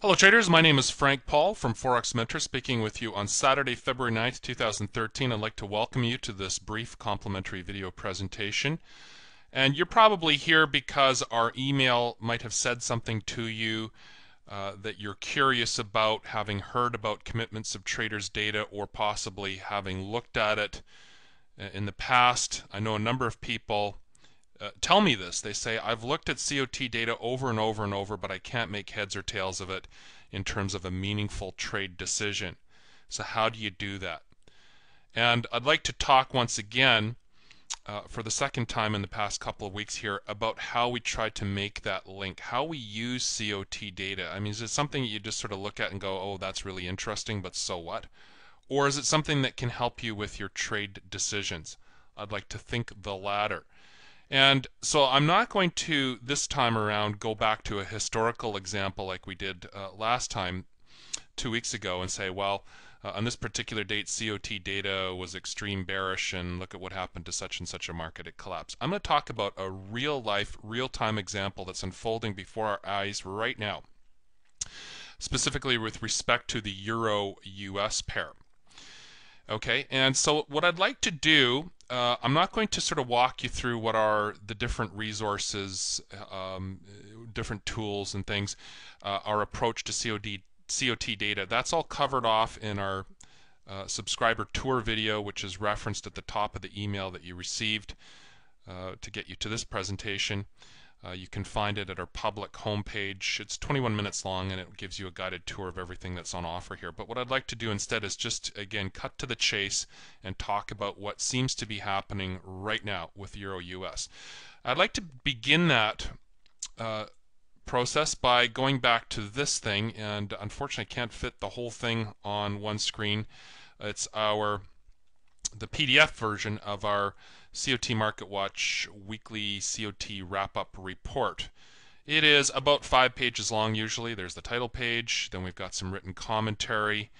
Hello traders, my name is Frank Paul from Forex Mentor speaking with you on Saturday, February 9th, 2013. I'd like to welcome you to this brief complimentary video presentation. And you're probably here because our email might have said something to you that you're curious about, having heard about commitments of traders' data or possibly having looked at it in the past. I know a number of people tell me this. They say, I've looked at COT data over and over and over, but I can't make heads or tails of it in terms of a meaningful trade decision. So how do you do that? And I'd like to talk once again, for the second time in the past couple of weeks here, about how we try to make that link, how we use COT data. I mean, is it something you just sort of look at and go, oh, that's really interesting, but so what? Or is it something that can help you with your trade decisions? I'd like to think the latter. And so I'm not going to, this time around, go back to a historical example like we did last time, 2 weeks ago, and say, well, on this particular date, COT data was extreme bearish, and look at what happened to such and such a market, it collapsed. I'm going to talk about a real-life, real-time example that's unfolding before our eyes right now, specifically with respect to the Euro-US pair. Okay, and so what I'd like to do, I'm not going to sort of walk you through what are the different resources, different tools and things, our approach to COT data. That's all covered off in our subscriber tour video, which is referenced at the top of the email that you received to get you to this presentation. You can find it at our public homepage. It's 21 minutes long and it gives you a guided tour of everything that's on offer here. But what I'd like to do instead is just, again, cut to the chase and talk about what seems to be happening right now with Euro-US. I'd like to begin that process by going back to this thing, and unfortunately I can't fit the whole thing on one screen. It's the PDF version of our COT MarketWatch weekly COT wrap-up report. It is about 5 pages long usually. There's the title page, then we've got some written commentary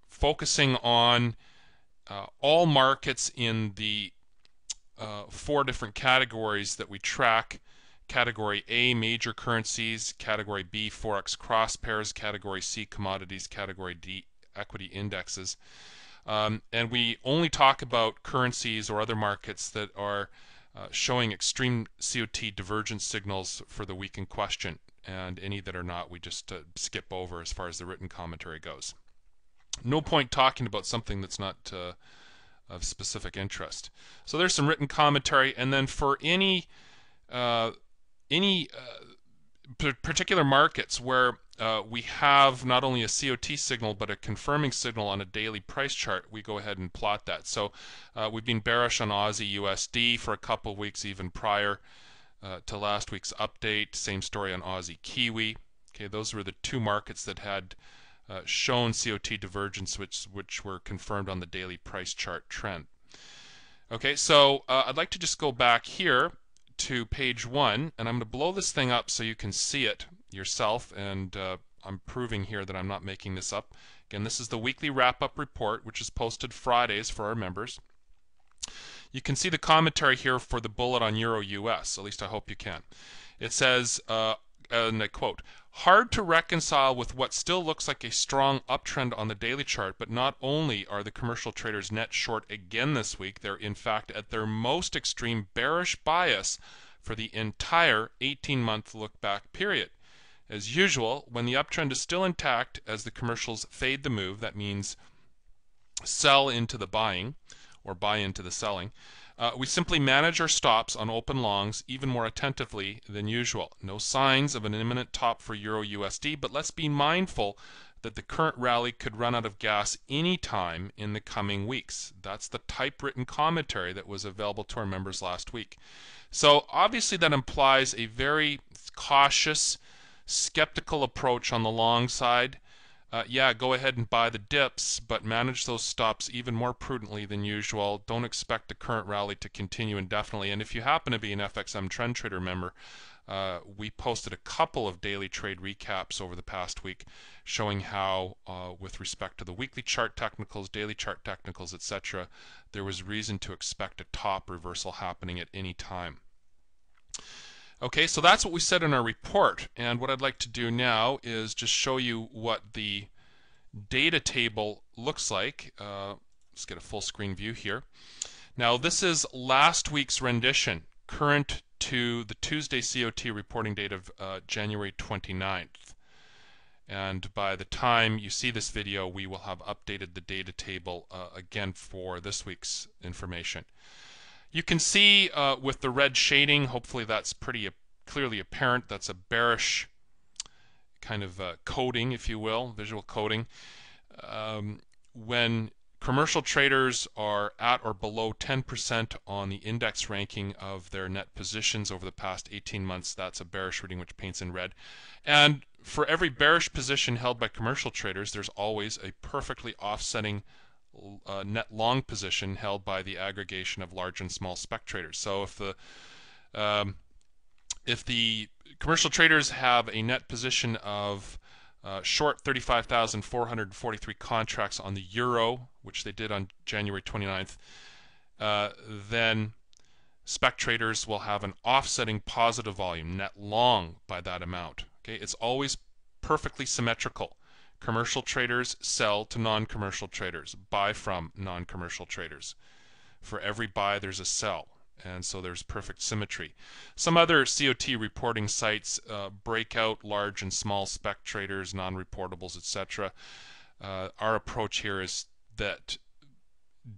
focusing on all markets in the 4 different categories that we track. Category A, major currencies; Category B, forex cross pairs; Category C, commodities; Category D, equity indexes. And we only talk about currencies or other markets that are showing extreme COT divergence signals for the week in question, and any that are not we just skip over as far as the written commentary goes. No point talking about something that's not of specific interest. So there's some written commentary, and then for any particular markets where we have not only a COT signal but a confirming signal on a daily price chart, we go ahead and plot that. So we've been bearish on Aussie USD for a couple of weeks, even prior to last week's update. Same story on Aussie Kiwi. Okay, those were the 2 markets that had shown COT divergence, which were confirmed on the daily price chart trend. Okay, so I'd like to just go back here to page 1, and I'm going to blow this thing up so you can see it yourself, and I'm proving here that I'm not making this up. Again, this is the weekly wrap-up report, which is posted Fridays for our members. You can see the commentary here for the bullet on Euro-US, at least I hope you can. It says, and I quote, "Hard to reconcile with what still looks like a strong uptrend on the daily chart, but not only are the commercial traders net short again this week, they're in fact at their most extreme bearish bias for the entire 18-month look-back period. As usual, when the uptrend is still intact as the commercials fade the move, that means sell into the buying or buy into the selling, we simply manage our stops on open longs even more attentively than usual. No signs of an imminent top for Euro-USD, but let's be mindful that the current rally could run out of gas any time in the coming weeks." That's the typewritten commentary that was available to our members last week. So obviously that implies a very cautious, skeptical approach on the long side. Yeah, go ahead and buy the dips, but manage those stops even more prudently than usual. Don't expect the current rally to continue indefinitely. And if you happen to be an FXM Trend Trader member, we posted a couple of daily trade recaps over the past week showing how, with respect to the weekly chart technicals, daily chart technicals, etc., there was reason to expect a top reversal happening at any time. Okay, so that's what we said in our report, and what I'd like to do now is just show you what the data table looks like. Let's get a full screen view here. Now this is last week's rendition, current to the Tuesday COT reporting date of January 29th. And by the time you see this video, we will have updated the data table again for this week's information. You can see with the red shading, hopefully that's pretty clearly apparent, that's a bearish kind of coding, if you will, visual coding. When commercial traders are at or below 10% on the index ranking of their net positions over the past 18 months, that's a bearish reading which paints in red. And for every bearish position held by commercial traders, there's always a perfectly offsetting net long position held by the aggregation of large and small spec traders. So if the commercial traders have a net position of short 35,443 contracts on the euro, which they did on January 29th, then spec traders will have an offsetting positive volume, net long, by that amount. Okay, it's always perfectly symmetrical. Commercial traders sell to non-commercial traders, buy from non-commercial traders. For every buy, there's a sell, and so there's perfect symmetry. Some other COT reporting sites break out large and small spec traders, non-reportables, etc. Our approach here is that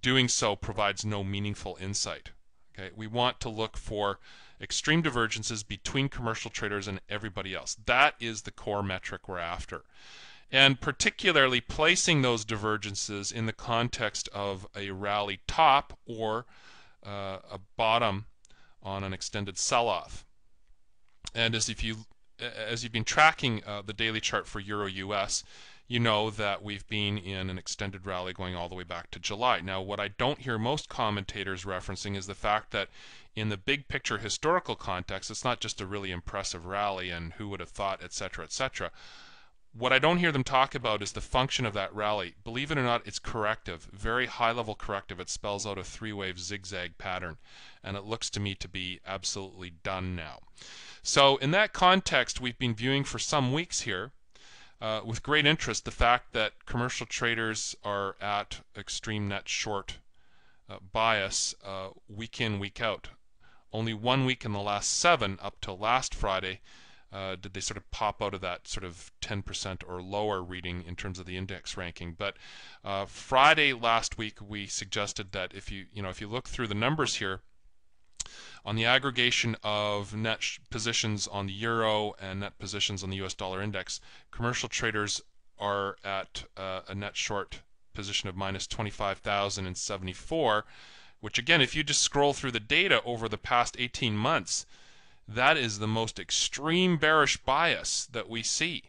doing so provides no meaningful insight. Okay, we want to look for extreme divergences between commercial traders and everybody else. That is the core metric we're after. And particularly placing those divergences in the context of a rally top or a bottom on an extended sell-off. And as you've been tracking the daily chart for Euro US, you know that we've been in an extended rally going all the way back to July. Now, what I don't hear most commentators referencing is the fact that in the big picture historical context, it's not just a really impressive rally and who would have thought, etc., etc. What I don't hear them talk about is the function of that rally. Believe it or not, it's corrective, very high-level corrective. It spells out a three-wave zigzag pattern, and it looks to me to be absolutely done now. So in that context, we've been viewing for some weeks here with great interest the fact that commercial traders are at extreme net short bias week in, week out. Only 1 week in the last 7 up till last Friday did they sort of pop out of that sort of 10% or lower reading in terms of the index ranking. But Friday last week we suggested that if you look through the numbers here on the aggregation of net positions on the euro and net positions on the US dollar index, commercial traders are at a net short position of minus 25,074, which again, if you just scroll through the data over the past 18 months, that is the most extreme bearish bias that we see.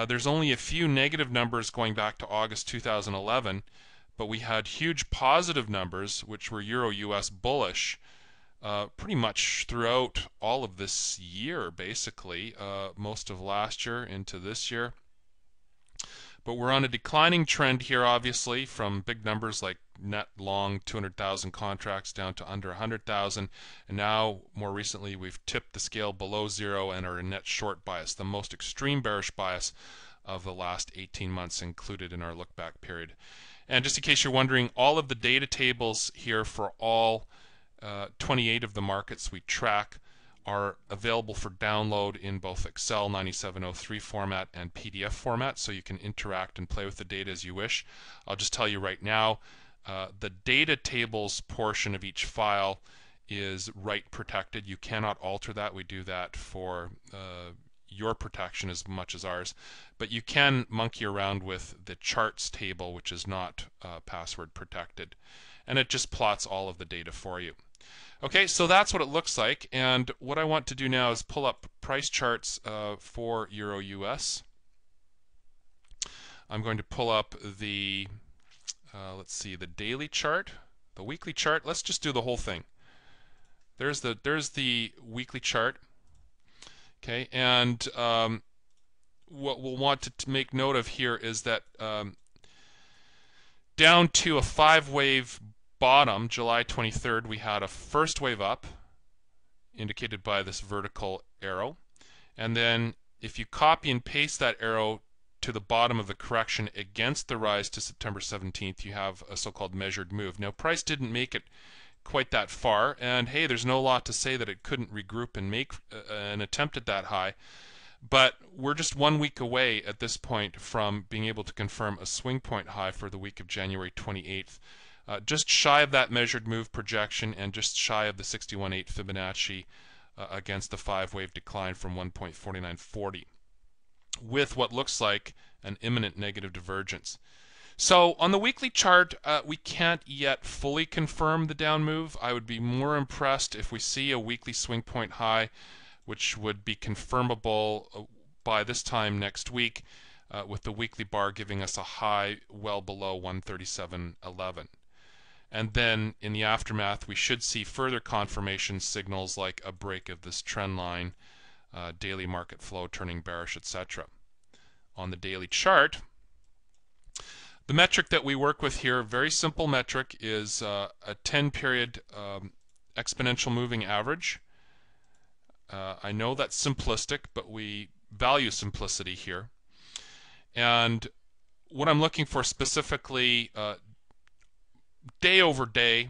There's only a few negative numbers going back to August 2011, but we had huge positive numbers, which were Euro-US bullish, pretty much throughout all of this year, basically, most of last year into this year. But we're on a declining trend here, obviously, from big numbers like net long 200,000 contracts down to under 100,000. And now, more recently, we've tipped the scale below zero and are in net short bias, the most extreme bearish bias of the last 18 months included in our look back period. And just in case you're wondering, all of the data tables here for all 28 of the markets we track are available for download in both Excel 9703 format and PDF format, so you can interact and play with the data as you wish. I'll just tell you right now, the data tables portion of each file is write protected. You cannot alter that. We do that for your protection as much as ours. But you can monkey around with the charts table, which is not password protected. And it just plots all of the data for you. Okay, so that's what it looks like, and what I want to do now is pull up price charts for Euro US. I'm going to pull up the, let's see, the daily chart, the weekly chart. Let's just do the whole thing. There's the weekly chart. Okay, and what we'll want to make note of here is that down to a 5-wave bottom, July 23rd, we had a first wave up, indicated by this vertical arrow. And then if you copy and paste that arrow to the bottom of the correction against the rise to September 17th, you have a so-called measured move. Now, price didn't make it quite that far, and hey, there's no law to say that it couldn't regroup and make an attempt at that high. But we're just 1 week away at this point from being able to confirm a swing point high for the week of January 28th. Just shy of that measured move projection and just shy of the 61.8 Fibonacci against the 5-wave decline from 1.4940, with what looks like an imminent negative divergence. So on the weekly chart, we can't yet fully confirm the down move. I would be more impressed if we see a weekly swing point high, which would be confirmable by this time next week, with the weekly bar giving us a high well below 137.11. And then in the aftermath, we should see further confirmation signals like a break of this trend line, daily market flow turning bearish, etc. On the daily chart, the metric that we work with here, very simple metric, is a 10-period exponential moving average. I know that's simplistic, but we value simplicity here. And what I'm looking for specifically day over day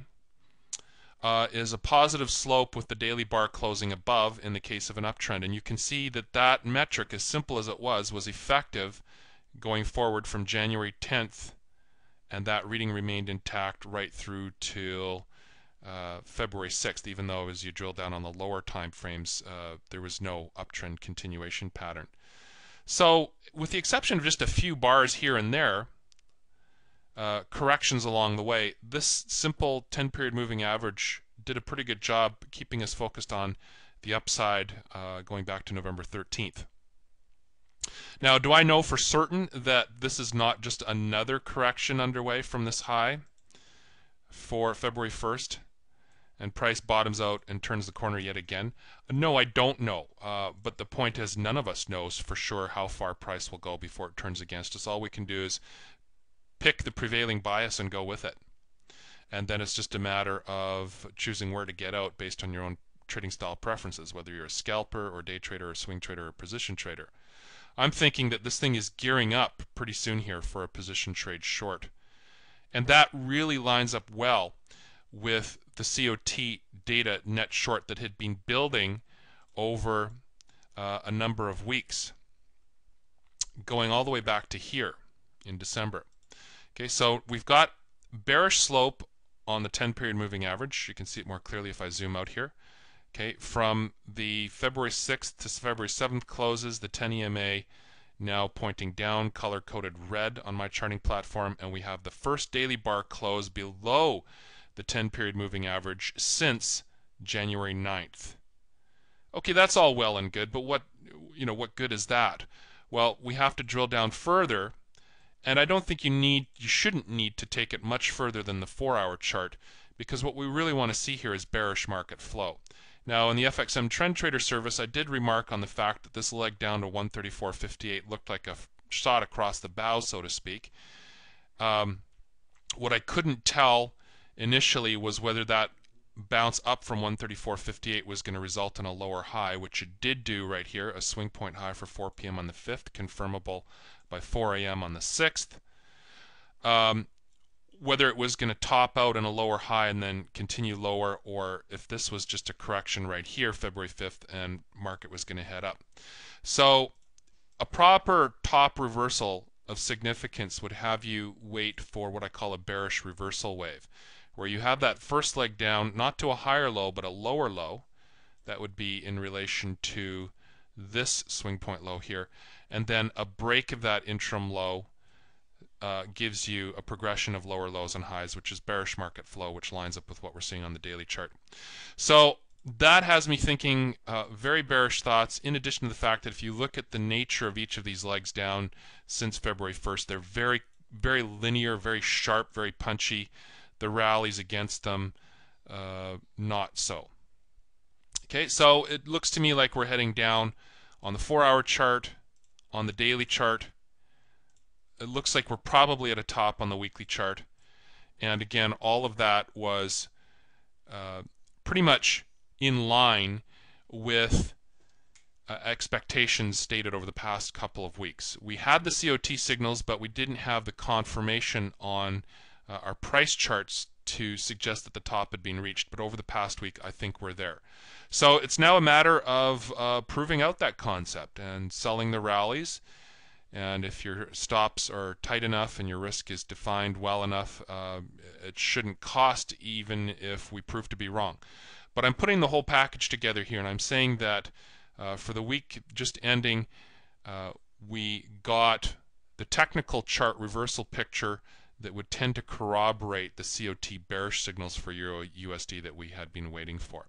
is a positive slope with the daily bar closing above in the case of an uptrend. And you can see that that metric, as simple as it was effective going forward from January 10th, and that reading remained intact right through till February 6th, even though as you drill down on the lower time frames, there was no uptrend continuation pattern. So with the exception of just a few bars here and there, corrections along the way, this simple 10-period moving average did a pretty good job keeping us focused on the upside going back to November 13th. Now, do I know for certain that this is not just another correction underway from this high for February 1st and price bottoms out and turns the corner yet again? No, I don't know. But the point is, none of us knows for sure how far price will go before it turns against us. All we can do is pick the prevailing bias and go with it. And then it's just a matter of choosing where to get out based on your own trading style preferences, whether you're a scalper or day trader or swing trader or position trader. I'm thinking that this thing is gearing up pretty soon here for a position trade short. And that really lines up well with the COT data net short that had been building over a number of weeks, going all the way back to here in December. Okay, so we've got bearish slope on the 10-period moving average. You can see it more clearly if I zoom out here. Okay, from the February 6th to February 7th closes, the 10 EMA now pointing down, color-coded red on my charting platform, and we have the first daily bar close below the 10-period moving average since January 9th. Okay, that's all well and good, but what good is that? Well, we have to drill down further, and I don't think you shouldn't need to take it much further than the 4-hour chart, because what we really want to see here is bearish market flow. Now, in the FXM Trend Trader service, I did remark on the fact that this leg down to 134.58 looked like a shot across the bow, so to speak. What I couldn't tell initially was whether that bounce up from 134.58 was going to result in a lower high, which it did do right here, a swing point high for 4 p.m. on the 5th, confirmable by 4 a.m. on the 6th. Whether it was going to top out in a lower high and then continue lower, or if this was just a correction right here, February 5th, and market was going to head up. So a proper top reversal of significance would have you wait for what I call a bearish reversal wave, where you have that first leg down, not to a higher low, but a lower low. That would be in relation to this swing point low here. And then a break of that interim low gives you a progression of lower lows and highs, which is bearish market flow, which lines up with what we're seeing on the daily chart. So that has me thinking very bearish thoughts, in addition to the fact that if you look at the nature of each of these legs down since February 1st, they're very, very linear, very sharp, very punchy. The rallies against them, not so. Okay, so it looks to me like we're heading down on the 4-hour chart, on the daily chart. It looks like we're probably at a top on the weekly chart. And again, all of that was pretty much in line with expectations stated over the past couple of weeks. We had the COT signals, but we didn't have the confirmation on our price charts to suggest that the top had been reached. But over the past week, I think we're there. So it's now a matter of proving out that concept and selling the rallies. And if your stops are tight enough and your risk is defined well enough, it shouldn't cost even if we prove to be wrong. But I'm putting the whole package together here, and I'm saying that for the week just ending, we got the technical chart reversal picture that would tend to corroborate the COT bearish signals for Euro USD that we had been waiting for.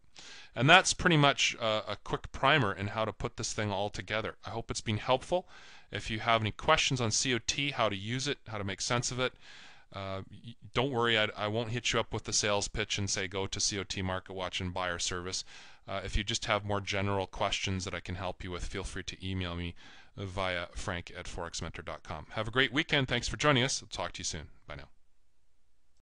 And that's pretty much a quick primer in how to put this thing all together. I hope it's been helpful. If you have any questions on COT, how to use it, how to make sense of it, don't worry, I won't hit you up with the sales pitch and say go to COT MarketWatch and buy our service. If you just have more general questions that I can help you with, feel free to email me via frank@forexmentor.com. Have a great weekend. Thanks for joining us. I'll talk to you soon. Bye now.